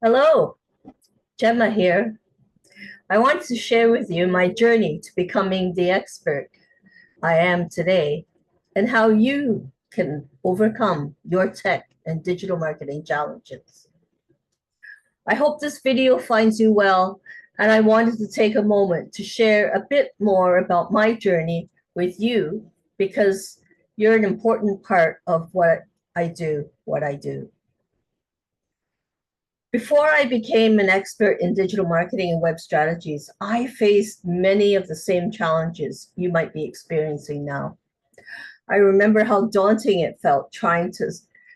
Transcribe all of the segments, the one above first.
Hello, Gemma here. I want to share with you my journey to becoming the expert I am today and how you can overcome your tech and digital marketing challenges. I hope this video finds you well, and I wanted to take a moment to share a bit more about my journey with you because you're an important part of what I do. Before I became an expert in digital marketing and web strategies, I faced many of the same challenges you might be experiencing now. I remember how daunting it felt trying to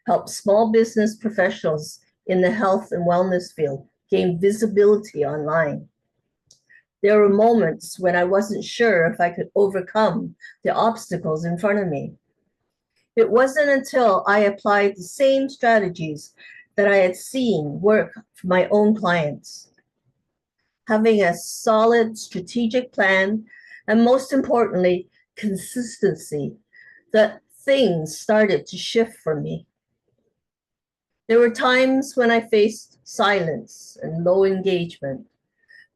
help small business professionals in the health and wellness field gain visibility online. There were moments when I wasn't sure if I could overcome the obstacles in front of me. It wasn't until I applied the same strategies that I had seen work for my own clients. Having a solid strategic plan, and most importantly, consistency, that things started to shift for me. There were times when I faced silence and low engagement,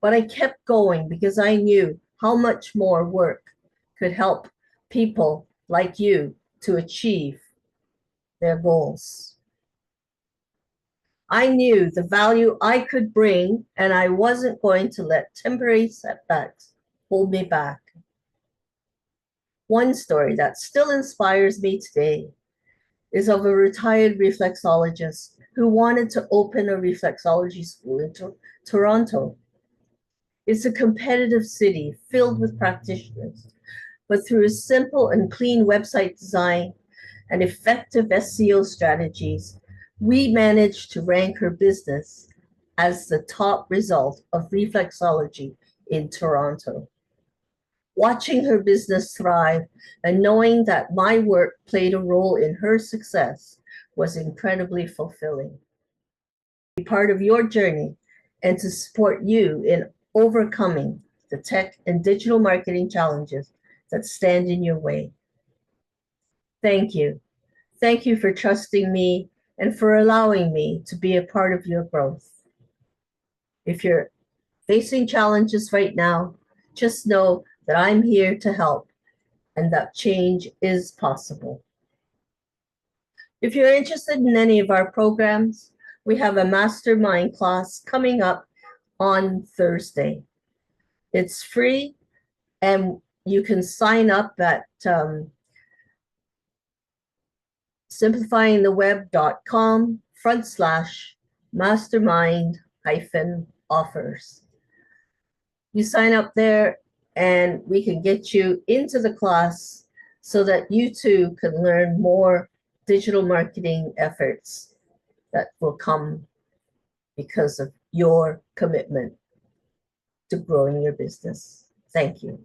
but I kept going because I knew how much more work could help people like you to achieve their goals. I knew the value I could bring, and I wasn't going to let temporary setbacks hold me back. One story that still inspires me today is of a retired reflexologist who wanted to open a reflexology school in Toronto. It's a competitive city filled with practitioners, but through a simple and clean website design and effective SEO strategies, we managed to rank her business as the top result of reflexology in Toronto. Watching her business thrive and knowing that my work played a role in her success was incredibly fulfilling. To be part of your journey and to support you in overcoming the tech and digital marketing challenges that stand in your way. Thank you. Thank you for trusting me and for allowing me to be a part of your growth. If you're facing challenges right now, just know that I'm here to help and that change is possible. If you're interested in any of our programs, we have a mastermind class coming up on Thursday. It's free and you can sign up at simplifyingtheweb.com/mastermind-offers. You sign up there and we can get you into the class so that you too can learn more digital marketing efforts that will come because of your commitment to growing your business. Thank you.